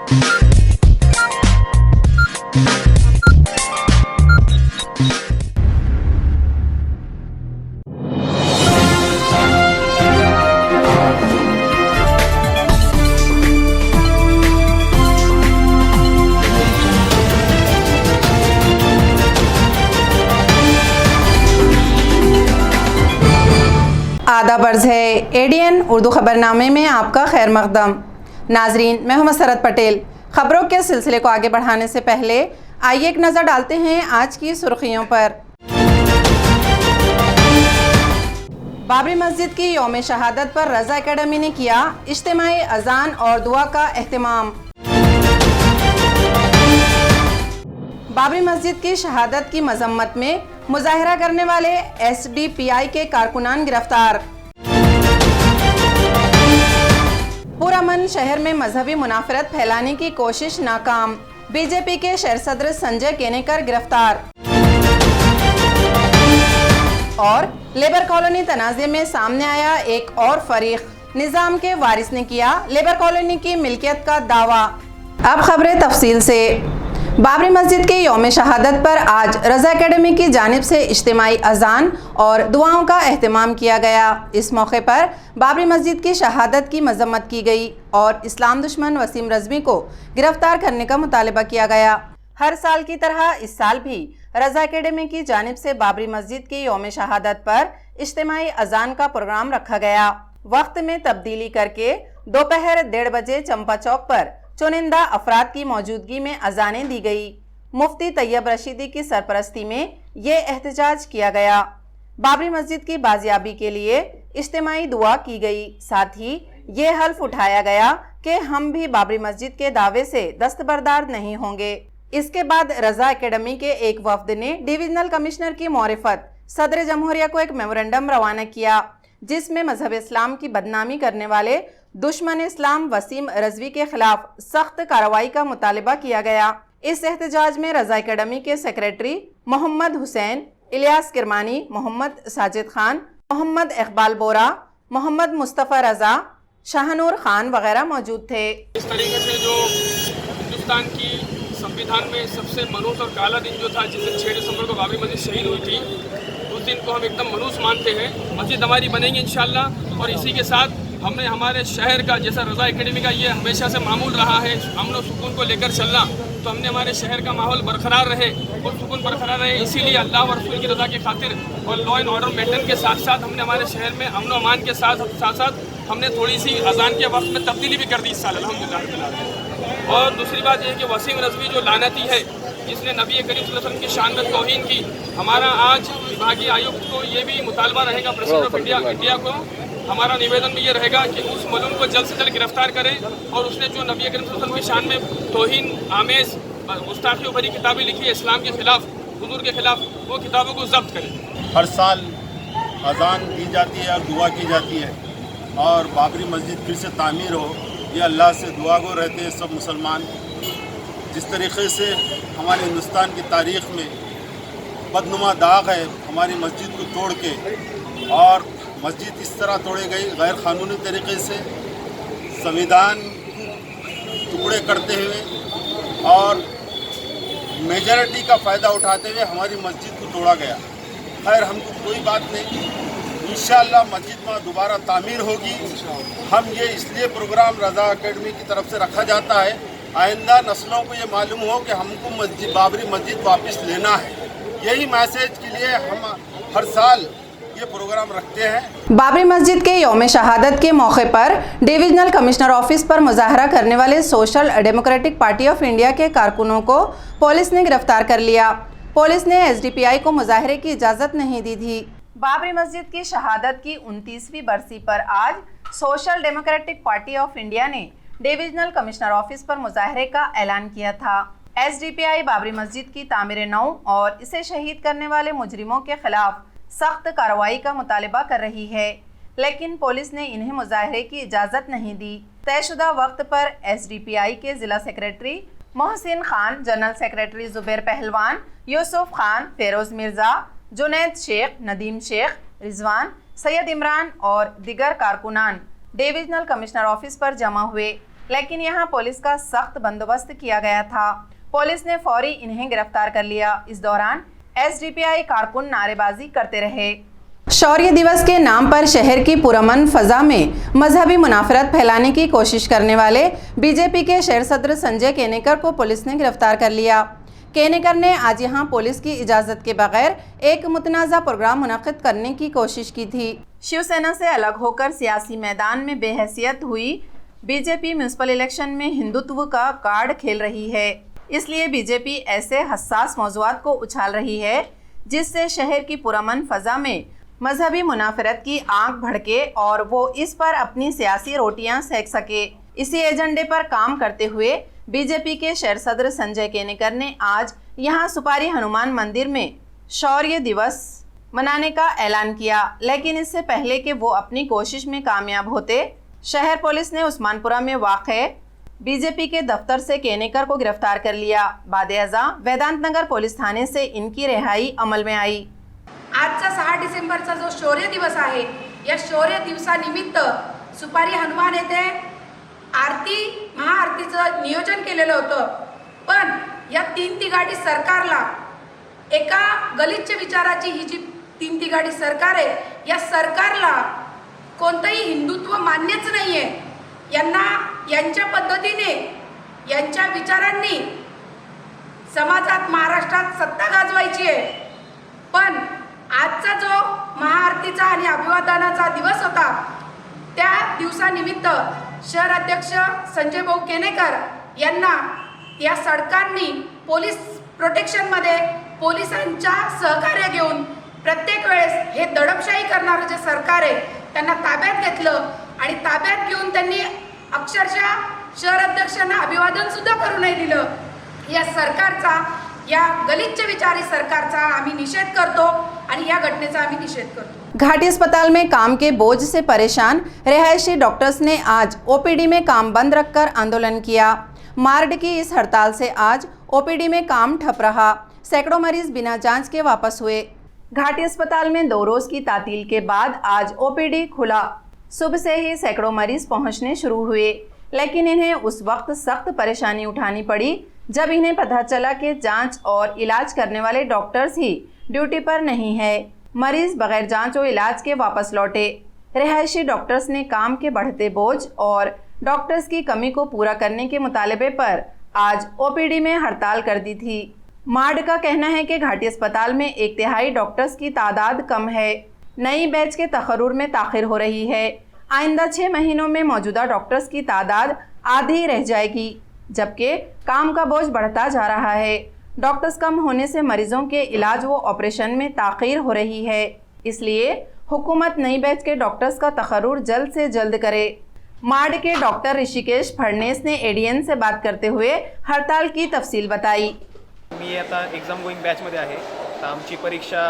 आदाब अर्ज़ है एडीएन उर्दू ख़बरनामे में आपका खैर मक़दम। नाजरीन, मैं हूं मसरत पटेल। ख़बरों के सिलसिले को आगे बढ़ाने से पहले आइए एक नज़र डालते हैं आज की सुर्खियों पर। बाबरी मस्जिद की यौम शहादत पर रज़ा एकेडमी ने किया इज्तिमाई अज़ान और दुआ का एहतमाम। बाबरी मस्जिद की शहादत की मजम्मत में मुजाहिरा करने वाले एसडीपीआई के कारकुनान गिरफ्तार। पुरअमन शहर में मजहबी मुनाफरत फैलाने की कोशिश नाकाम। बीजेपी के शहर सदर संजय केनेकर गिरफ्तार। और लेबर कॉलोनी तनाज़े में सामने आया एक और फरीक। निजाम के वारिस ने किया लेबर कॉलोनी की मिल्कियत का दावा। अब खबरें तफसील से। बाबरी मस्जिद के यौम शहादत पर आज रज़ा एकेडमी की जानिब से इज्तिमाई अज़ान और दुआओं का एहतमाम किया गया। इस मौके पर बाबरी मस्जिद की शहादत की मजम्मत की गई और इस्लाम दुश्मन वसीम रज़वी को गिरफ्तार करने का मुतालबा किया गया। हर साल की तरह इस साल भी रज़ा एकेडमी की जानिब से बाबरी मस्जिद की यौम शहादत पर इज्तिमाई अज़ान का प्रोग्राम रखा गया। वक्त में तब्दीली करके दोपहर 1:30 बजे चंपा चौक पर चुनिंदा अफराद की मौजूदगी में अजानें दी गई। मुफ्ती तैयब रशीदी की सरपरस्ती में ये एहतजाज किया गया। बाबरी मस्जिद की बाजियाबी के लिए इज्तिमाई दुआ की गई। साथ ही ये हल्फ उठाया गया कि हम भी बाबरी मस्जिद के दावे से दस्तबरदार नहीं होंगे। इसके बाद रज़ा एकेडमी के एक वफ्द ने डिविजनल कमिश्नर की मौरिफत सदर जमहूरिया को एक मेमोरेंडम रवाना किया, जिसमें मजहब इस्लाम की बदनामी करने वाले दुश्मन इस्लाम वसीम रज़वी के खिलाफ सख्त कार्रवाई का मुतालबा किया गया। इस एहतजाज में रज़ा एकेडमी के सेक्रेटरी मोहम्मद हुसैन, इलियास किरमानी, मोहम्मद साजिद खान, मोहम्मद इकबाल बोरा, मोहम्मद मुस्तफ़ा रज़ा, शाहनूर खान वगैरह मौजूद थे। इस तरीके से जो हिंदुस्तान की संविधान में सबसे मनूस और काला दिन जो था, जिस दिन 6 दिसंबर को बाबरी मस्जिद शहीद हुई थी, उस दिन को हम एकदम मनूस मानते हैं। मस्जिद हमारी बनेगी इंशाअल्लाह। और इसी के साथ हमने हमारे शहर का, जैसा रज़ा एकेडमी का ये हमेशा से मामूल रहा है, अमन और सुकून को लेकर चलना, तो हमने हमारे शहर का माहौल बरकरार रहे और सुकून बरकरार रहे, इसीलिए अल्लाह और रसूल की रज़ा की खातिर और लॉ एंड ऑर्डर मेंटेन के साथ साथ हमने हमारे शहर में अमन और अमान के साथ साथ हमने थोड़ी सी अजान के वक्त में तब्दीली भी कर दी इस साल अल्हम्दुलिल्लाह। और दूसरी बात यह है कि वसीम रज़वी जो लानती है, जिसने नबी करीम सल्लल्लाहु अलैहि वसल्लम की शान में तौहीन की, हमारा आज विभागीय आयुक्त को ये भी मुतालबा रहेगा, प्रेसिडेंट ऑफ इंडिया को हमारा निवेदन भी ये रहेगा कि उस मलूम को जल्द से जल्द गिरफ्तार करें और उसने जो नबी करीम सल्लल्लाहु अलैहि वसल्लम की शान में तौहीन आमेज गुस्ताखी भरी किताबें लिखी है इस्लाम के खिलाफ, हुजूर के खिलाफ, वो किताबों को जब्त करें। हर साल अजान दी जाती है और दुआ की जाती है और बाबरी मस्जिद फिर से तामीर हो, ये अल्लाह से दुआ गो रहते हैं सब मुसलमान। जिस तरीके से हमारे हिंदुस्तान की तारीख़ में बदनुमा दाग है हमारी मस्जिद को तोड़ के, और मस्जिद इस तरह तोड़ी गई गैर कानूनी तरीके से, संविधान टुकड़े करते हुए और मेजॉरिटी का फ़ायदा उठाते हुए हमारी मस्जिद को तोड़ा गया। खैर, हमको कोई बात नहीं, इंशाअल्लाह मस्जिद में दोबारा तामीर होगी। हम ये इसलिए प्रोग्राम रज़ा एकेडमी की तरफ से रखा जाता है, आइंदा नस्लों को ये मालूम हो कि हमको बाबरी मस्जिद वापस लेना है। यही मैसेज के लिए हम हर साल ये प्रोग्राम रखते हैं। बाबरी मस्जिद के यौम शहादत के मौके पर डिविजनल कमिश्नर ऑफिस पर मुजाहरा करने वाले social democratic party of India के कारकुनों को पुलिस ने गिरफ्तार कर लिया। पुलिस ने एसडीपीआई को मुजाहरे की इजाज़त नहीं दी थी। बाबरी मस्जिद की शहादत की 29वीं बरसी पर आज social democratic party of India ने डिविजनल कमिश्नर ऑफिस पर मुजाहरे का ऐलान किया था। एसडीपीआई बाबरी मस्जिद की तामीर नौ और इसे शहीद करने वाले मुजरिमों के खिलाफ सख्त कार्रवाई का मुतालबा कर रही है, लेकिन पुलिस ने इन्हें मुजाहरे की इजाज़त नहीं दी। तयशुदा वक्त पर एसडीपीआई के ज़िला secretary Mohsin Khan, general secretary Zubair पहलवान, यूसुफ खान, फेरोज़ मिर्ज़ा, जुनैद शेख, नदीम शेख, रिजवान, सैयद इमरान और दिगर कारकुनान डिविजनल कमिश्नर ऑफिस पर जमा हुए। लेकिन यहाँ पुलिस का सख्त बंदोबस्त किया गया था। पुलिस ने फौरी इन्हें गिरफ्तार कर लिया। इस दौरान एसडीपीआई कारकुन नारेबाजी करते रहे। शौर्य दिवस के नाम पर शहर की पुरअमन फजा में मजहबी मुनाफरत फैलाने की कोशिश करने वाले बीजेपी के शहर सदर संजय केनेकर को पुलिस ने गिरफ्तार कर लिया। केनेकर ने आज यहां पुलिस की इजाजत के बगैर एक मुतनाज़ा प्रोग्राम मुनक्किद करने की कोशिश की थी। शिवसेना से अलग होकर सियासी मैदान में बेहैसियत हुई बीजेपी म्यूनिसिपल इलेक्शन में हिंदुत्व का कार्ड खेल रही है। इसलिए बीजेपी ऐसे हसास मौज़ूआत को उछाल रही है जिससे शहर की पुरअमन फजा में मजहबी मुनाफरत की आंख भड़के और वो इस पर अपनी सियासी रोटियां सेक सके। इसी एजेंडे पर काम करते हुए बीजेपी के शहर सदर संजय केनेकर ने आज यहां सुपारी हनुमान मंदिर में शौर्य दिवस मनाने का ऐलान किया। लेकिन इससे पहले कि वो अपनी कोशिश में कामयाब होते, शहर पुलिस ने उस्मानपुरा में वाक़े बीजेपी के दफ्तर से केनेकर को गिरफ्तार कर लिया। बाद-ए-अज़ा वेदांत नगर पुलिस थाने से इनकी रिहाई अमल में आई। आजचा 6 डिसेंबरचा जो शौर्य दिवस आहे, या शौर्य दिवसानिमित्त सुपारी हनुमान येथे महाआरतीचं नियोजन केलेलं होतं, पण या 3 तिघाडी सरकारला एका गलिच्छ विचाराची ही जी 3 तिघाडी सरकार आहे, या सरकारला कोणतंही हिंदुत्व मान्यच नाहीये। यांना यांच्या पद्धतीने यांच्या विचारांनी समाजात महाराष्ट्रात सत्ता गाजवायची आहे। पण आजचा जो महाआरतीचा आणि अभिवादनाचा दिवस होता, त्या दिवसानिमित्त शहर अध्यक्ष संजय भाऊ केनेकर यांना या सरकारने पोलीस प्रोटेक्शनमध्ये पोलिसांच्या सहकार्य घेऊन प्रत्येक वेळेस हे दडपशाही करणारं जे सरकार आहे त्यांना ताब्यात घेतलं आणि ताब्यात घेऊन त्यांनी अक्षरशः शहर अध्यक्षांना अभिवादन सुद्धा करू नाही दिलं। या सरकारचा, या गलिच्छ विचारी सरकारचा आम्ही निषेध करतो आणि या घटनेचा आम्ही निषेध करतो। घाटी अस्पताल में काम के बोझ से परेशान रिहायशी डॉक्टर्स ने आज ओपीडी में काम बंद रखकर आंदोलन किया। मार्ड की इस हड़ताल से आज ओपीडी में काम ठप रहा। सैकड़ों मरीज बिना जांच के वापस हुए। घाटी अस्पताल में 2 रोज की तातील के बाद आज ओपीडी खुला। सुबह से ही सैकड़ों मरीज पहुंचने शुरू हुए, लेकिन इन्हें उस वक्त सख्त परेशानी उठानी पड़ी जब इन्हें पता चला कि जांच और इलाज करने वाले डॉक्टर्स ही ड्यूटी पर नहीं है। मरीज बगैर जांच और इलाज के वापस लौटे। रिहायशी डॉक्टर्स ने काम के बढ़ते बोझ और डॉक्टर्स की कमी को पूरा करने के मुतालबे पर आज ओपीडी में हड़ताल कर दी थी। मार्ड का कहना है कि घाटी अस्पताल में 1/3 डॉक्टर्स की तादाद कम है। नई बैच के तकर्रुर में ताखिर हो रही है। आइंदा 6 महीनों में मौजूदा डॉक्टर्स की तादाद आधी रह जाएगी, जबकि काम का बोझ बढ़ता जा रहा है। डॉक्टर्स कम होने से मरीजों के इलाज व ऑपरेशन में ताखीर हो रही है। इसलिए हुकूमत नई बैच के डॉक्टर्स का तकर्रुर जल्द से जल्द करे। मार्ड के डॉक्टर ऋषिकेश फडणेस ने एडीएन से बात करते हुए हड़ताल की तफसील बताई। मी आता एक्झाम गोईंग बॅचमध्ये आहे, तर आमची परीक्षा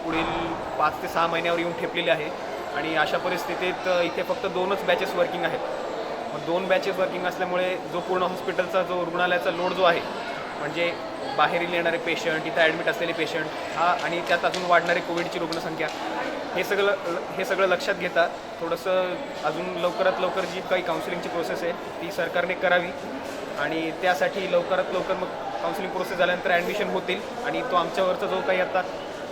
पुढील 5 ते 6 महिन्यावर येऊन ठेपलेली आहे आणि अशा परिस्थितीत इथे फक्त 2च बॅचेस वर्किंग आहेत। मग 2 बॅचेस वर्किंग असल्यामुळे जो पूर्ण हॉस्पिटलचा जो रुग्णालयाचा लोड जो आहे, म्हणजे बाहेरील येणारे पेशंट, इथं ॲडमिट असलेले पेशंट हा आणि त्यात अजून वाढणारी कोविडची रुग्णसंख्या, हे सगळं लक्षात घेता थोडंसं अजून लवकरात लवकर जी काही काउन्सिलिंगची प्रोसेस आहे ती सरकारने करावी आणि त्यासाठी लवकरात लवकर मग काउन्सिलिंग प्रोसेस झाल्यानंतर ॲडमिशन होतील आणि तो आमच्यावरचा जो काही आता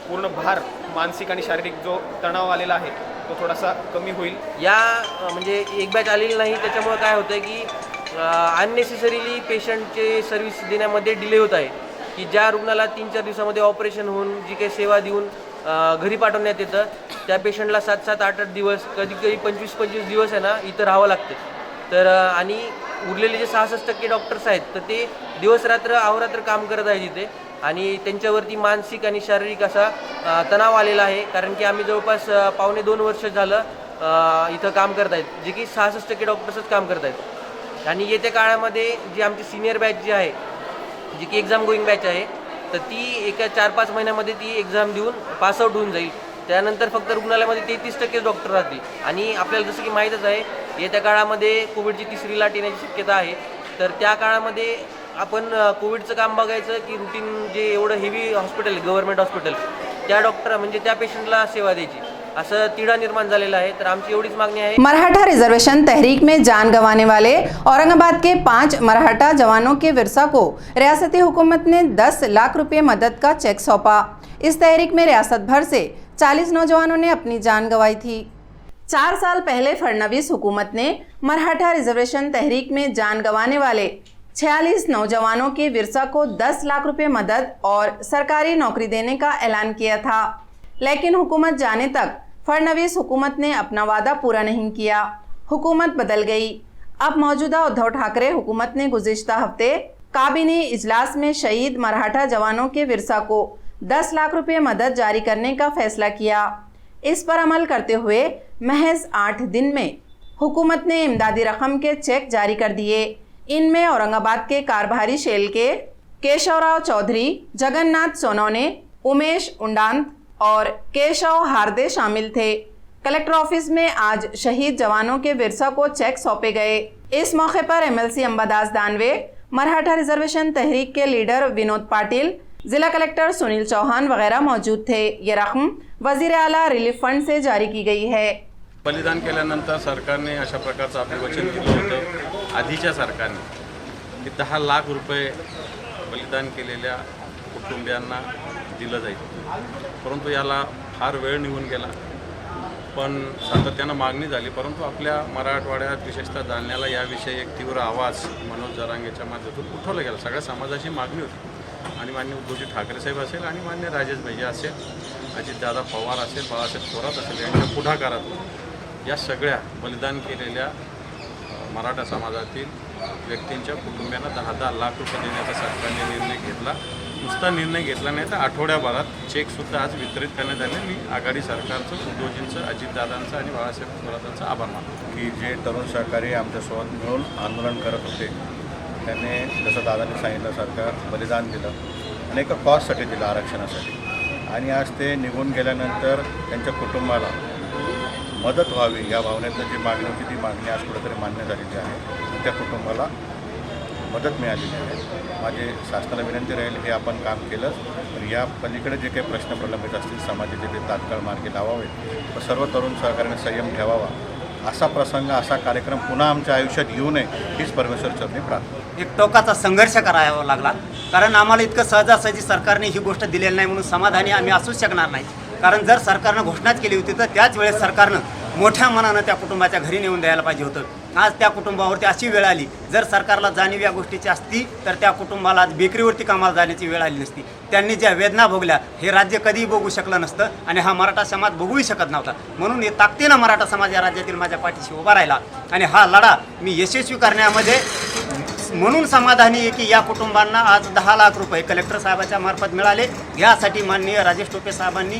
पूर्ण भार, मानसिक आणि शारीरिक जो तणाव आलेला आहे तो थोडासा कमी होईल। या म्हणजे एक बॅच आलेली नाही, त्याच्यामुळे काय होतं आहे की अननेसेसरीली पेशंटचे सर्व्हिस देण्यामध्ये डिले होत आहे की ज्या रुग्णाला 3-4 दिवसामध्ये ऑपरेशन होऊन जी काही सेवा देऊन घरी पाठवण्यात येतं, त्या पेशंटला 7-7, 8-8 दिवस, कधी 25-25 दिवस आहे ना इथं राहावं लागतं। तर आणि उरलेले जे 66% डॉक्टर्स आहेत तर ते दिवस रात्र अहोरात्र काम करत आहेत इथे आणि त्यांच्यावरती मानसिक आणि शारीरिक असा तणाव आलेला आहे। कारण की आम्ही जवळपास 1.5-2 वर्ष झालं इथं काम करत आहेत, जे की 66% डॉक्टर्सच काम करत आहेत आणि येत्या काळामध्ये जी आमची सिनियर बॅच जी आहे, जी की एक्झाम गोईंग बॅच आहे, तर ती एका 4-5 महिन्यामध्ये ती एक्झाम देऊन पासआउट होऊन जाईल। त्यानंतर फक्त रुग्णालयामध्ये 33% डॉक्टर राहतील आणि आपल्याला जसं की माहीतच आहे येत्या काळामध्ये कोविडची 3री लाट येण्याची शक्यता आहे। तर त्या काळामध्ये आपण कोविडचं काम बघायचं की रुटीन जे एवढं हेवी हॉस्पिटल आहे, गव्हर्नमेंट हॉस्पिटल, त्या डॉक्टर म्हणजे त्या पेशंटला सेवा द्यायची असं तिढा निर्माण झालेला आहे. तर आमची एवढीच मागणी आहे. मराठा रिजर्वेशन तहरीक में जान गंवाने वाले औरंगाबाद के 5 मराठा जवानों के विरसा को रियासती हुकूमत ने 10 लाख रुपए मदद का चेक सौंपा। इस तहरीक में रियासत भर से 40 नौजवानों ने अपनी जान गंवाई थी। 4 साल पहले फडणवीस हुकूमत ने मराठा रिजर्वेशन तहरीक में जान गंवाने वाले 46 नौजवानों के विरसा को 10 लाख रुपए मदद और सरकारी नौकरी देने का ऐलान किया था, लेकिन हुकूमत जाने तक फडणवीस हुकूमत ने अपना वादा पूरा नहीं किया। हुकूमत बदल गई। अब मौजूदा उद्धव ठाकरे हुकूमत ने गुज़िश्ता हफ्ते काबीना इजलास में शहीद मराठा जवानों के विरसा को 10 लाख रुपए मदद जारी करने का फैसला किया। इस पर अमल करते हुए महज 8 दिन में हुकूमत ने इमदादी रकम के चेक जारी कर दिए। इनमें औरंगाबाद के कारभारी शेल के केशवराव चौधरी, जगन्नाथ सोनवने, उमेश उंडांत और केशव हार्दे शामिल थे। कलेक्टर ऑफिस में आज शहीद जवानों के विरसा को चेक सौंपे गए। इस मौके पर एमएलसी अंबादास दानवे, मराठा रिजर्वेशन तहरीक के लीडर विनोद पाटिल, जिला कलेक्टर सुनील चौहान वगैरह मौजूद थे। ये रकम वजीर आला रिलीफ फंड से जारी की गई है। बलिदान केल्यानंतर सरकारने अशा प्रकारचं आपले वचन दिलं होतं आधीच्या सरकारने की 10 लाख रुपये बलिदान केलेल्या कुटुंबियांना दिलं जाईल, परंतु याला फार वेळ निघून गेला। पण सातत्यानं मागणी झाली, परंतु आपल्या मराठवाड्यात विशेषतः जालन्याला याविषयी एक तीव्र आवाज मनोज जरांगेच्या माध्यमातून उठवला गेला। सगळ्या समाजाची मागणी होती आणि माननीय उद्धवजी ठाकरे साहेब असेल आणि माननीय राजेश भैया असेल, अजितदादा पवार असेल, बाळासाहेब थोरात असेल, यांच्या पुढाकारातून या सगळ्या बलिदान केलेल्या मराठा समाजातील व्यक्तींच्या कुटुंबियांना 10-10 लाख रुपये देण्याचा सरकारने निर्णय घेतला। नुसता निर्णय घेतला नाही तर आठवड्याभरात चेकसुद्धा आज वितरित करण्यात आले। मी आघाडी सरकारचं, उद्धवजींचं, अजितदादांचं आणि बाळासाहेब थोरातांचं आभार मानतो की जे तरुण सहकारी आमच्यासोबत मिळून आंदोलन करत होते, त्यांनी जसं दादांनी सांगितलं सरकार बलिदान दिलं आणि एका कॉजसाठी दिलं, आरक्षणासाठी, आणि आज ते निघून गेल्यानंतर त्यांच्या कुटुंबाला मदत व्हावी या भावनेतनं जी मागणी होती ती मागणी आज कुठेतरी मान्य झालेली आहे। त्या कुटुंबाला मदत मिळालेली आहे। माझी शासनाला विनंती राहील हे आपण काम केलं तर या पलीकडे जे काही प्रश्न प्रलंबित असतील समाजाचे ते तात्काळ मार्गी लावावेत व सर्व तरुण सहकार्याने संयम ठेवावा। असा प्रसंग, असा कार्यक्रम पुन्हा आमच्या आयुष्यात येऊ नये हीच परमेश्वर चरणी प्रार्थना। एक टोकाचा संघर्ष करावा लागला, कारण आम्हाला इतकं सहजासहजी सरकारने ही गोष्ट दिलेली नाही म्हणून समाधानी आम्ही असूच शकणार नाही। कारण जर सरकारनं घोषणाच केली होती तर त्याच वेळेस सरकारनं मोठ्या मनानं त्या कुटुंबाच्या घरी नेऊन द्यायला पाहिजे होतं। आज त्या कुटुंबावरती अशी वेळ आली, जर सरकारला जाणीव या गोष्टीची असती तर त्या कुटुंबाला आज बेकरीवरती कामाला जाण्याची वेळ आली नसती। त्यांनी ज्या वेदना भोगल्या हे राज्य कधीही बघू शकलं नसतं आणि हा मराठा समाज बघूही शकत नव्हता। म्हणून हे ताकदीनं मराठा समाज या राज्यातील माझ्या पाठीशी उभा राहिला आणि हा लढा मी यशस्वी करण्यामध्ये म्हणून समाधानी आहे की या कुटुंबांना आज 10 लाख रुपये कलेक्टर साहेबाच्या मार्फत मिळाले। यासाठी माननीय राजेश टोपे साहेबांनी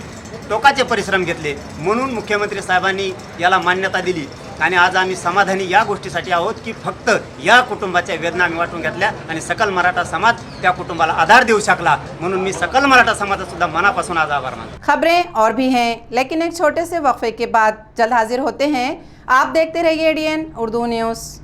टोकाचे परिश्रम घेतले, म्हणून मुख्यमंत्री साहेबांनी याला मान्यता दिली आणि आज आम्ही समाधानी या गोष्टीसाठी आहोत की फक्त या कुटुंबाच्या वेदना आम्ही वाटून घेतल्या आणि सकल मराठा समाज त्या कुटुंबाला आधार देऊ शकला। म्हणून मी सकल मराठा समाजाचा सुद्धा मनापासून आज आभार मानतो। खबरें और भी हैं, लेकिन एक छोटे से वक्फे के बाद जल्द हाजिर होते हैं। आप देखते रहिए ADN उर्दू न्यूज़।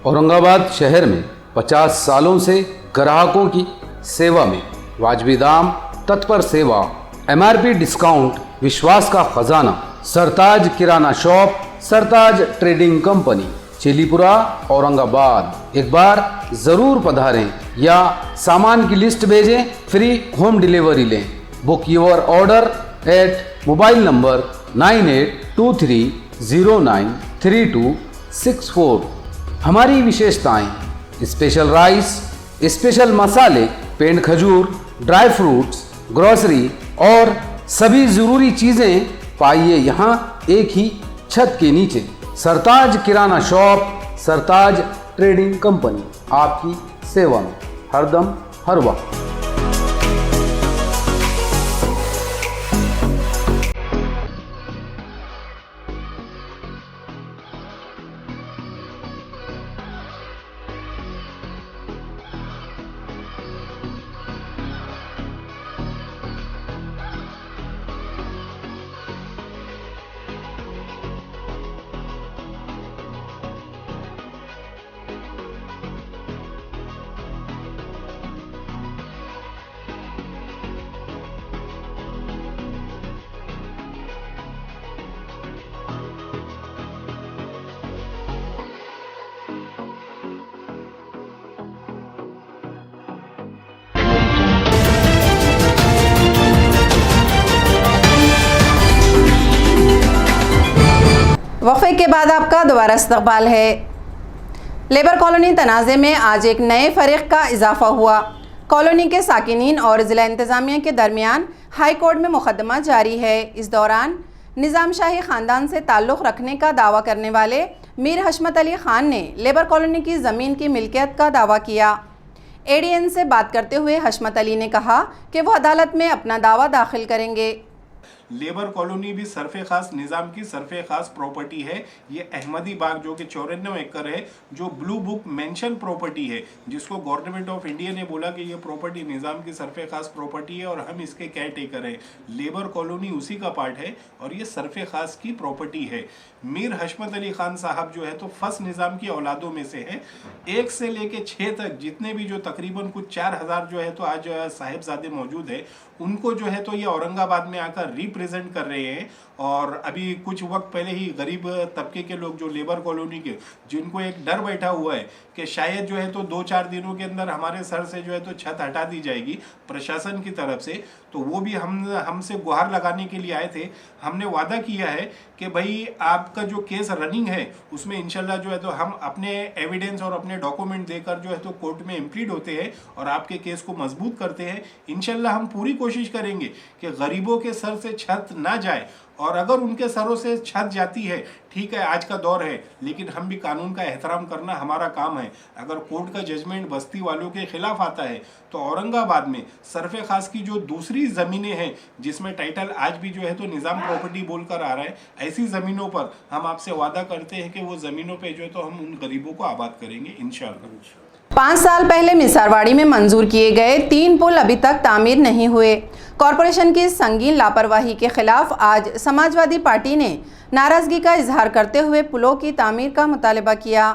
औरंगाबाद शहर में 50 सालों से ग्राहकों की सेवा में वाजबी दाम, तत्पर सेवा, MRP डिस्काउंट, विश्वास का खजाना, Sartaj kirana shop, Sartaj trading company, Chilipura, Aurangabad. एक बार जरूर पधारें या सामान की लिस्ट भेजें, फ्री होम डिलीवरी लें। Book your order at mobile number 9823093264। हमारी विशेषताएं: स्पेशल राइस, स्पेशल मसाले, पेंड खजूर, ड्राई फ्रूट्स, ग्रोसरी और सभी ज़रूरी चीज़ें पाइए यहाँ एक ही छत के नीचे। सरताज kirana shop, Sartaj trading company, आपकी सेवा में हरदम हर वक्त। वक्फे के बाद आपका दोबारा इस्तकबाल है। लेबर कॉलोनी तनाज़े में आज एक नए फरीक का इजाफा हुआ। कॉलोनी के साकिनीन और ज़िला इंतज़ामिया के दरमियान हाई कोर्ट में मुकदमा जारी है। इस दौरान निज़ाम शाही ख़ानदान से ताल्लुक़ रखने का दावा करने वाले मीर हशमत अली ख़ान ने लेबर कॉलोनी की ज़मीन की मिल्कियत का दावा किया। ADN से बात करते हुए हशमत अली ने कहा कि वो अदालत में अपना दावा दाखिल करेंगे। लेबर कॉलोनी भी सरफ़े ख़ास निज़ाम की सरफ़े ख़ास प्रॉपर्टी है। ये अहमदी बाग जो कि 94 एकड़ है, जो ब्लू बुक मेंशन प्रॉपर्टी है, जिसको गवर्नमेंट ऑफ इंडिया ने बोला कि ये प्रॉपर्टी निज़ाम की सरफ़े ख़ास प्रॉपर्टी है और हम इसके केयर टेकर हैं। लेबर कॉलोनी उसी का पार्ट है और ये सरफ़े ख़ास की प्रॉपर्टी है। मीर हशमत अली ख़ान साहब जो है तो फर्स्ट निज़ाम की औलादों में से है। 1 से लेके 6 तक जितने भी जो तकरीबन कुछ 4000 जो है तो आज साहिबजादे मौजूद है, उनको जो है तो ये औरंगाबाद में आकर रिप्रेजेंट कर रहे हैं। और अभी कुछ वक्त पहले ही गरीब तबके के लोग जो लेबर कॉलोनी के, जिनको एक डर बैठा हुआ है कि शायद जो है तो 2-4 दिनों के अंदर हमारे सर से जो है तो छत हटा दी जाएगी प्रशासन की तरफ से, तो वो भी हमसे गुहार लगाने के लिए आए थे। हमने वादा किया है कि भाई आपका जो केस रनिंग है उसमें इंशाल्लाह जो है तो हम अपने एविडेंस और अपने डॉक्यूमेंट देकर जो है तो कोर्ट में इम्प्लीड होते हैं और आपके केस को मजबूत करते हैं। इंशाल्लाह हम पूरी कोशिश करेंगे कि गरीबों के सर से छत ना जाए, और अगर उनके सरों से छत जाती है, ठीक है आज का दौर है, लेकिन हम भी कानून का एहतराम करना हमारा काम है। अगर कोर्ट का जजमेंट बस्ती वालों के खिलाफ आता है तो औरंगाबाद में सरफ़े ख़ास की जो दूसरी ज़मीनें हैं जिसमें टाइटल आज भी जो है तो निज़ाम प्रॉपर्टी बोलकर आ रहा है, ऐसी ज़मीनों पर हम आपसे वादा करते हैं कि वो ज़मीनों पे जो है तो हम उन गरीबों को आबाद करेंगे इंशाअल्लाह। 5 साल पहले मिसारवाड़ी में मंजूर किए गए 3 पुल अभी तक तामीर नहीं हुए। कॉरपोरेशन की संगीन लापरवाही के खिलाफ आज समाजवादी पार्टी ने नाराजगी का इजहार करते हुए पुलों की तामीर का मुतालबा किया।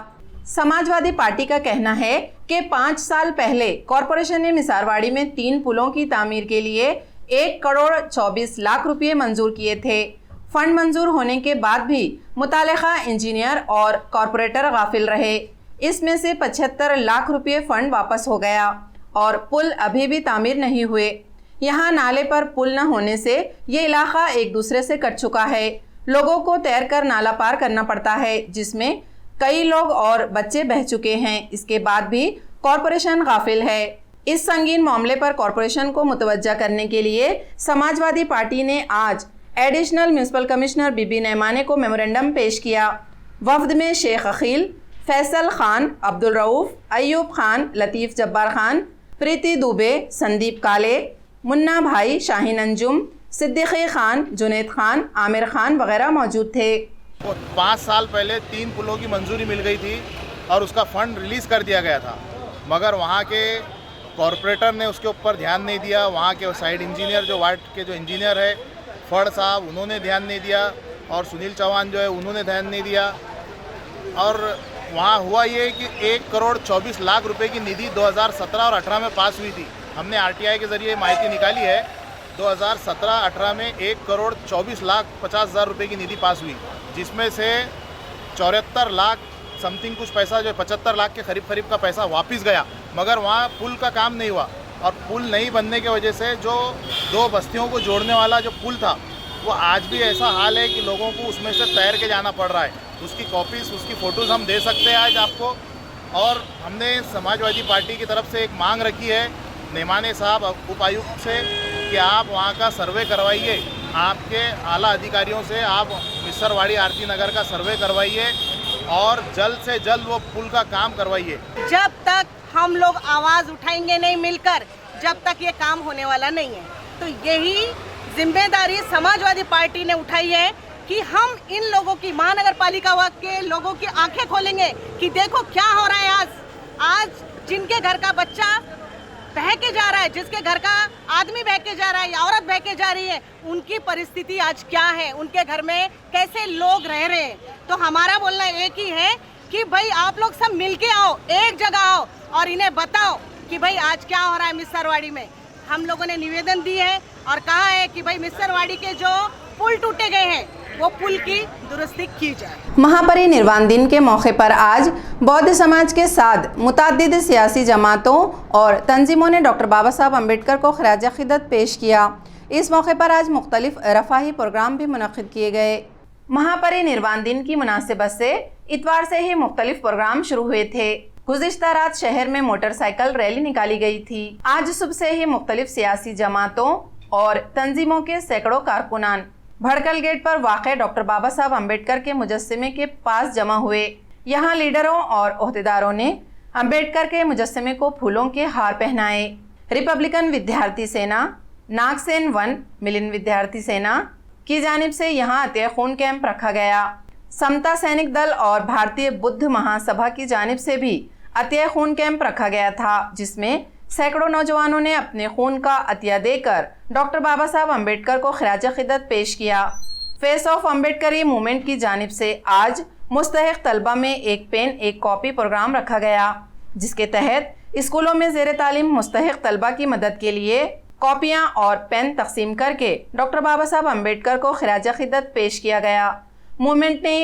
समाजवादी पार्टी का कहना है कि 5 साल पहले कॉरपोरेशन ने मिसारवाड़ी में 3 पुलों की तामीर के लिए 1 करोड़ 24 लाख रुपये मंजूर किए थे। फंड मंजूर होने के बाद भी मुतालिका इंजीनियर और कॉरपोरेटर गाफिल रहे। इसमें से 75 लाख रुपये फंड वापस हो गया और पुल अभी भी तामीर नहीं हुए। यहाँ नाले पर पुल न होने से ये इलाका एक दूसरे से कट चुका है। लोगों को तैरकर नाला पार करना पड़ता है, जिसमें कई लोग और बच्चे बह चुके हैं। इसके बाद भी कॉरपोरेशन गाफिल है। इस संगीन मामले पर कॉरपोरेशन को मुतवज्जा करने के लिए समाजवादी पार्टी ने आज एडिशनल म्यूनसिपल कमिश्नर बीबी नैमाने को मेमोरेंडम पेश किया। वफ्द में शेख अखील, फैसल खान, अब्दुल रऊफ, अयूब खान, लतीफ़ जब्बार खान, प्रीति दुबे, संदीप काले, मुन्ना भाई, शाहीन अंजुम, सिद्दीकी खान, जुनेद खान, आमिर खान वगैरह मौजूद थे। 5 साल पहले 3 पुलों की मंजूरी मिल गई थी और उसका फ़ंड रिलीज़ कर दिया गया था, मगर वहाँ के कॉरपोरेटर ने उसके ऊपर ध्यान नहीं दिया। वहाँ के साइड इंजीनियर जो वार्ड के जो इंजीनियर है फड़ साहब, उन्होंने ध्यान नहीं दिया, और सुनील चौहान जो है उन्होंने ध्यान नहीं दिया। और वहाँ हुआ ये कि 1 करोड़ 24 लाख रुपए की निधि 2017 और 18 में पास हुई थी। हमने RTI के ज़रिए माहिती निकाली है। 2017-18 में 1 करोड़ 24 लाख 50 हज़ार रुपये की निधि पास हुई, जिसमें से 74 लाख समथिंग कुछ पैसा जो 75 लाख के करीब का पैसा वापस गया, मगर वहाँ पुल का काम नहीं हुआ। और पुल नहीं बनने की वजह से जो 2 बस्तियों को जोड़ने वाला जो पुल था वो आज भी ऐसा हाल है कि लोगों को उसमें से तैर के जाना पड़ रहा है। उसकी कॉपीज़, उसकी फ़ोटोज़ हम दे सकते हैं आज आपको। और हमने समाजवादी पार्टी की तरफ से एक मांग रखी है नैमाने साहब उपायुक्त से कि आप वहाँ का सर्वे करवाइए, आपके आला अधिकारियों से आप मिसरवाड़ी आरती नगर का सर्वे करवाइए और जल्द से जल्द वो पुल का काम करवाइए। जब तक हम लोग आवाज़ उठाएंगे नहीं मिलकर, जब तक ये काम होने वाला नहीं है। तो यही जिम्मेदारी समाजवादी पार्टी ने उठाई है कि हम इन लोगों की महानगर पालिका के लोगों की आंखें खोलेंगे कि देखो क्या हो रहा है। आज जिनके घर का बच्चा बह के जा रहा है, जिसके घर का आदमी बह के जा रहा है या औरत बह के जा रही है, उनकी परिस्थिति आज क्या है, उनके घर में कैसे लोग रह रहे हैं। तो हमारा बोलना एक ही है कि भाई आप लोग सब मिलके आओ, एक जगह आओ और इन्हें बताओ कि भाई आज क्या हो रहा है मिसरवाड़ी में। हम लोगों ने निवेदन दी है और कहा है कि भाई मिसरवाड़ी के जो पुल टूटे गए हैं वो पुल की दुरुस्ती की जाए। महापरिनिर्वाण दिन के मौके पर आज बौद्ध समाज के साथ मुतअद्दिद सियासी जमातों और तंजीमों ने डॉक्टर बाबा साहब अम्बेडकर को खराज अक़ीदत पेश किया। इस मौके पर आज मुख्तलिफ रफ़ाही प्रोग्राम भी मुनक़्क़िद किए गए। महापरिनिर्वाण दिन की मुनासिबत से इतवार से ही मुख्तलिफ प्रोग्राम शुरू हुए थे। गुज़िश्ता रात शहर में मोटरसाइकिल रैली निकाली गई थी। आज सुबह से ही मुख्तलिफ सियासी जमातों और तंजीमों के सैकड़ों कारकुनान भड़कल गेट पर वाक़ डॉक्टर बाबा साहब अम्बेडकर के मुजस्समे के पास जमा हुए। यहाँ लीडरों और ओहदेदारों ने अम्बेडकर के मुजस्समे को फूलों के हार पहनाए। रिपब्लिकन विद्यार्थी सेना, नागसेन 1 मिलिन विद्यार्थी सेना की जानिब से यहाँ अतिय खून कैंप रखा गया। समता सैनिक दल और भारतीय बुद्ध महासभा की जानिब से भी अतिय खून कैंप रखा गया था, जिसमें सैकड़ों नौजवानों ने अपने खून का अतिया देकर डॉक्टर बाबा साहब अम्बेडकर को खिराज खिदमत पेश किया। फेस ऑफ अम्बेडकरी मूवमेंट की जानिब से आज मुस्तहिक तलबा में एक पेन एक कॉपी प्रोग्राम रखा गया, जिसके तहत स्कूलों में ज़ेर तालीम मुस्तहिक तलबा की मदद के लिए कॉपियाँ और पेन तकसीम करके डॉक्टर बाबा साहब अम्बेडकर को खिराज खिदमत पेश किया गया। मूवमेंट ने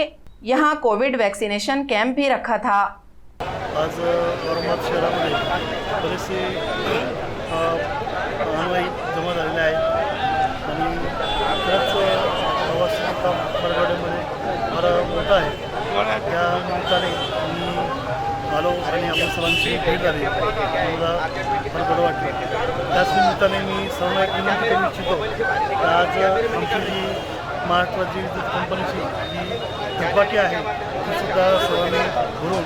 यहाँ कोविड वैक्सीनेशन कैंप भी रखा था। आज औरंगाबाद शहरामध्ये बरेचसे अनुयायी जमा झालेले आहेत आणि खरंच प्रवासी काम मराठवाड्यामध्ये फार मोठा आहे। या निमित्ताने मी आलो आणि आपण सर्वांची भेट झाली, मला फार बरं वाटलं। त्याच निमित्ताने मी सर्वांना एक विनंती करू इच्छितो की आज आमची जी महाराष्ट्राची विद्युत कंपनीची जी थकबाकी आहे तीसुद्धा सर्वांनी भरून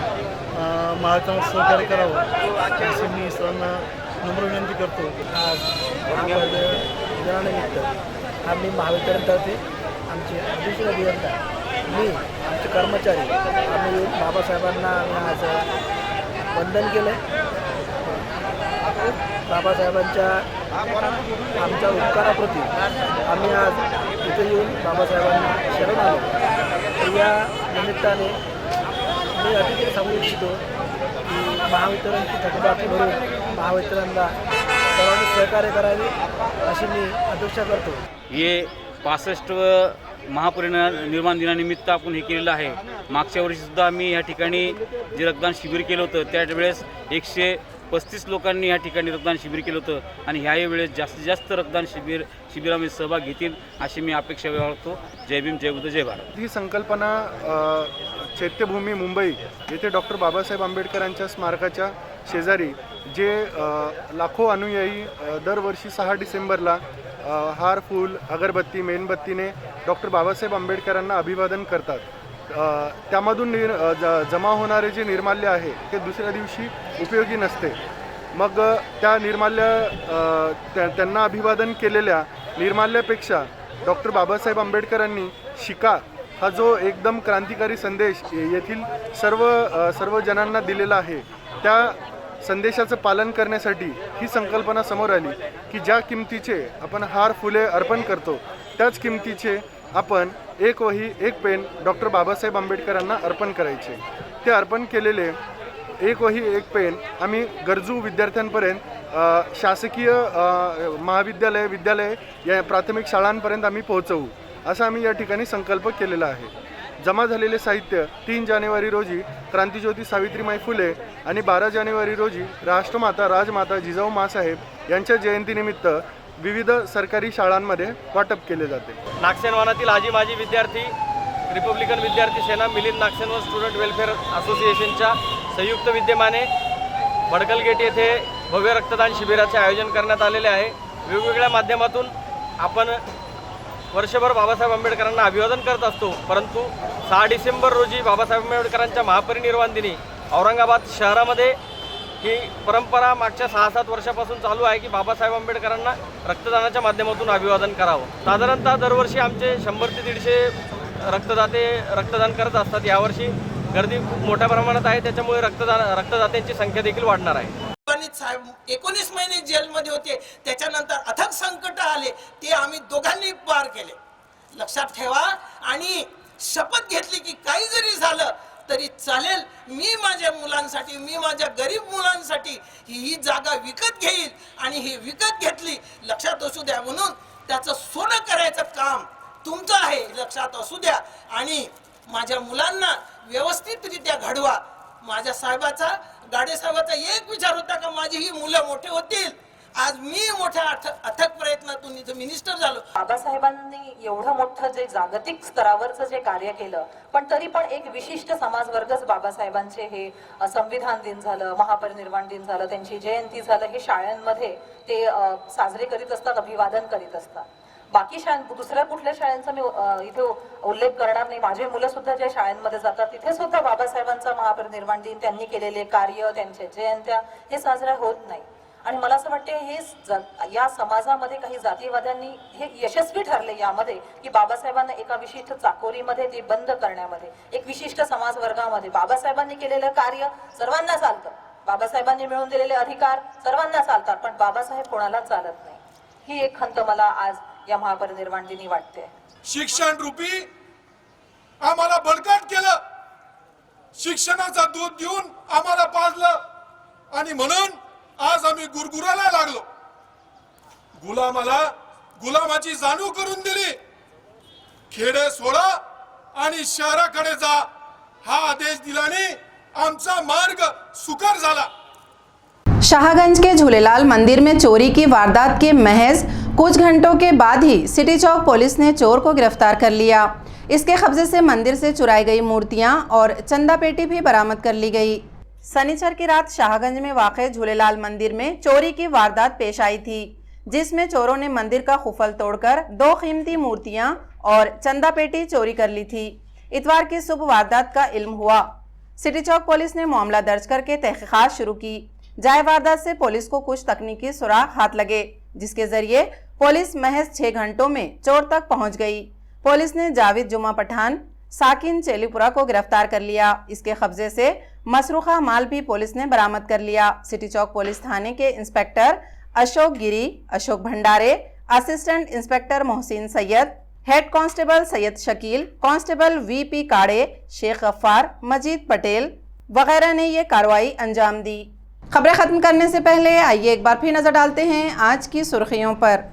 महाराष्ट्राला सहकार्य करावं अशी मी सर्वांना नम्र विनंती करतो। आज दिनानिमित्त आम्ही महावितरणतर्फे आमचे अध्यक्ष अभियंता, मी आमचे कर्मचारी आम्ही बाबासाहेबांना आम्ही आज वंदन केलं। बाबासाहेबांच्या आमच्या उपकाराप्रती आम्ही आज इथे येऊन बाबासाहेबांना शरण आलो। तर या निमित्ताने मी अतिशय सांगू इच्छितो की महावितरणची थकबाकी भरून महावितरणला सर्वांनी सहकार्य करावे अशी मी अपेक्षा करतो। हे 65 महापरिनिर्वाण दिनानिमित्त आपण हे केलेलं आहे। मागच्या वर्षीसुद्धा आम्ही या ठिकाणी जे रक्तदान शिबिर केलं होतं त्यावेळेस 135 लोकांनी या ठिकाणी रक्तदान शिबिर केलं होतं आणि ह्याही वेळेस जास्तीत जास्त रक्तदान शिबिरामध्ये सहभाग घेतील अशी मी अपेक्षा बाळगतो। जय भीम, जय बुद्ध, जय भारत। ही संकल्पना चैत्यभूमी मुंबई येथे डॉक्टर बाबासाहेब आंबेडकरांच्या स्मारकाच्या शेजारी जे लाखो अनुयायी दरवर्षी 6 डिसेंबरला हार, फूल, अगरबत्ती, मेणबत्तीने डॉक्टर बाबासाहेब आंबेडकरांना अभिवादन करतात, त्यामधून जमा होणारे जे निर्माल्य आहे ते दुसऱ्या दिवशी उपयोगी नसते। मग त्या निर्माल्य त्यांना अभिवादन केलेल्या निर्माल्यापेक्षा डॉक्टर बाबासाहेब आंबेडकरांनी शिका हा जो एकदम क्रांतिकारी संदेश येथील सर्व जणांना दिलेला आहे, त्या संदेशाचं पालन करण्यासाठी ही संकल्पना समोर आली की ज्या किमतीचे आपण हार, फुले अर्पण करतो त्याच किमतीचे आपण एक वही, एक पेन डॉक्टर बाबासाहेब आंबेडकरांना अर्पण करायचे। ते अर्पण केलेले एक वही, एक पेन आम्ही गरजू विद्यार्थ्यांपर्यंत शासकीय महाविद्यालय, विद्यालय या प्राथमिक शाळांपर्यंत आम्ही पोहोचवू असा आम्ही या ठिकाणी संकल्प केलेला आहे। जमा झालेले साहित्य 3 जानेवारी रोजी क्रांतिज्योती सावित्रीमाई फुले आणि 12 जानेवारी रोजी राष्ट्रमाता राजमाता जिजाऊ माँसाहेब यांच्या जयंतीनिमित्त विविध सरकारी शाळांमध्ये वाटप केले जाते। नागसेनवानातील आजी माजी विद्यार्थी, रिपब्लिकन विद्यार्थी सेना, मिलिंद नागसेनवान स्टुडंट वेलफेअर असोसिएशनच्या संयुक्त विद्यमाने भडकल गेट येथे भव्य रक्तदान शिबिराचे आयोजन करण्यात आलेले आहे। वेगवेगळ्या माध्यमातून आपण वर्षभर बाबासाहेब आंबेडकरांना अभिवादन करत असतो, परंतु 6 डिसेंबर रोजी बाबासाहेब आंबेडकरांच्या महापरिनिर्वाण दिनी औरंगाबाद शहरामध्ये ही परंपरा मागच्या 6-7 वर्षापासून चालू आहे की बाबासाहेब आंबेडकरांना रक्तदानाच्या माध्यमातून अभिवादन करावं। साधारणतः दरवर्षी आमचे 100 ते 150 रक्तदान करत असतात। यावर्षी गर्दी खूप मोठ्या प्रमाणात आहे, त्याच्यामुळे रक्तदात्यांची संख्या देखील वाढणार आहे। 19 महिने जेलमध्ये होते, त्याच्यानंतर अथक संकट आले, ते आम्ही दोघांनी पार केले। लक्षात ठेवा आणि शपथ घेतली की काही जरी झालं तरी चालेल, मी माझ्या मुलांसाठी, मी माझ्या गरीब मुलांसाठी ही जागा विकत घेईल आणि ही विकत घेतली, लक्षात असू द्या। म्हणून त्याचं सोनं करायचं काम तुमचं आहे, लक्षात असू द्या। आणि माझ्या मुलांना व्यवस्थितरित्या घडवा। माझ्या साहेबाचा, गाडे साहेबाचा एक विचार होता का माझी ही मुलं मोठे होतील आज मी मोठ्या अथक प्रयत्नातून इथं मिनिस्टर झालो. बाबासाहेबांनी एवढं मोठं जे जागतिक स्तरावरचं जे कार्य केलं, पण तरी पण एक विशिष्ट समाजवर्गच बाबासाहेबांचे हे संविधान दिन झालं, महापरिनिर्वाण दिन झालं, त्यांची जयंती झालं, हे शाळांमध्ये ते साजरे करीत असतात, अभिवादन करीत असतात. बाकी दुसऱ्या कुठल्या शाळांचा मी इथे उल्लेख करणार नाही. माझे मुलं सुद्धा ज्या शाळांमध्ये जातात तिथे सुद्धा बाबासाहेबांचा महापरिनिर्वाण दिन, त्यांनी केलेले कार्य, त्यांच्या जयंत्या हे साजरा होत नाही. आणि मला असं वाटतं हे या समाजामध्ये काही जातीवाद्यांनी हे यशस्वी ठरले यामध्ये की बाबासाहेबांना एका विशिष्ट चाकोरीमध्ये ते बंद करण्यामध्ये, एक विशिष्ट समाज वर्गामध्ये बाबासाहेबांनी केलेलं कार्य सर्वांना चालतं, बाबासाहेबांनी मिळवून दिलेले अधिकार सर्वांना चालतात, पण बाबासाहेब कोणाला चालत नाही. ही एक खंत मला आज या महापरिनिर्वाण दिनी वाटते. शिक्षण रूपी आम्हाला बळकट केलं, शिक्षणाचा दूध देऊन आम्हाला पाजलं आणि म्हणून आज आम्ही गुरगुराला लागलो. गुलामाला गुलामाची जाणीव करून दिली. खेडे सोडा आणि शहराकडे जा हा आदेश दिल्याने आमचा मार्ग सुकर झाला. शाहगंज के झूलेलाल मंदिर में चोरी की वारदात के महज कुछ घंटों के बाद ही सिटी चौक पुलिस ने चोर को गिरफ्तार कर लिया. इसके कब्जे से मंदिर से चुराई गई मूर्तियां और चंदा पेटी भी बरामद कर ली गई. शनिचर की रात शाहगंज में वाक़े झूलेलाल मंदिर में चोरी की वारदात पेश आई थी, जिसमें चोरों ने मंदिर का खुफल तोड़कर 2 कीमती मूर्तियां और चंदा पेटी चोरी कर ली थी. इतवार की सुबह वारदात का इल्म हुआ. सिटी चौक पुलिस ने मामला दर्ज करके तहकीकात शुरू की. जाए वारदात से पुलिस को कुछ तकनीकी सुराग हाथ लगे, जिसके जरिए पुलिस महज 6 घंटों में चोर तक पहुंच गई. पुलिस ने जावेद जुमा पठान साकिन चेलीपुरा को गिरफ्तार कर लिया. इसके कब्जे से मसरूखा माल भी पुलिस ने बरामद कर लिया. सिटी चौक पुलिस थाने के inspector Ashok Giri, Ashok Bhandare, assistant inspector Mohsin Syed, head constable Syed Shakeel, constable VP Kade, Sheikh Gaffar, Majeed Patel वगैरह ने ये कार्रवाई अंजाम दी. खबरें ख़त्म करने से पहले आइए एक बार फिर नज़र डालते हैं आज की सुर्खियों पर.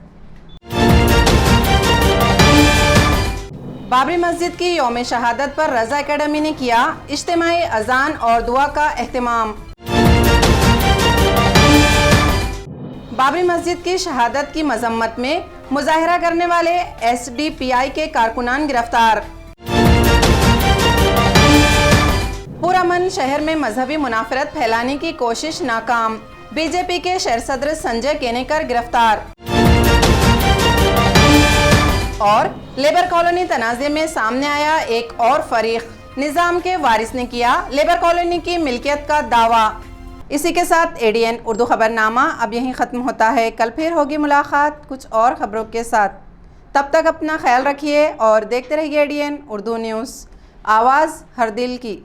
बाबरी मस्जिद की यौम शहादत पर रज़ा एकेडमी ने किया इज्तिमाई अज़ान और दुआ का एहतमाम. बाबरी मस्जिद की शहादत की मजम्मत में मुजाहिरा करने वाले SDPI के कारकुनान गिरफ्तार. पुरअमन शहर में मजहबी मुनाफरत फैलाने की कोशिश नाकाम. बीजेपी के शहर सदर संजय केनेकर गिरफ्तार. और लेबर कॉलोनी तनाज़े में सामने आया एक और फरीक, निज़ाम के वारिस ने किया लेबर कॉलोनी की मिल्कियत का दावा. इसी के साथ ADN उर्दू खबरनामा अब यहीं ख़त्म होता है. कल फिर होगी मुलाकात कुछ और ख़बरों के साथ. तब तक अपना ख्याल रखिए और देखते रहिए ADN उर्दू न्यूज़, आवाज़ हर दिल की.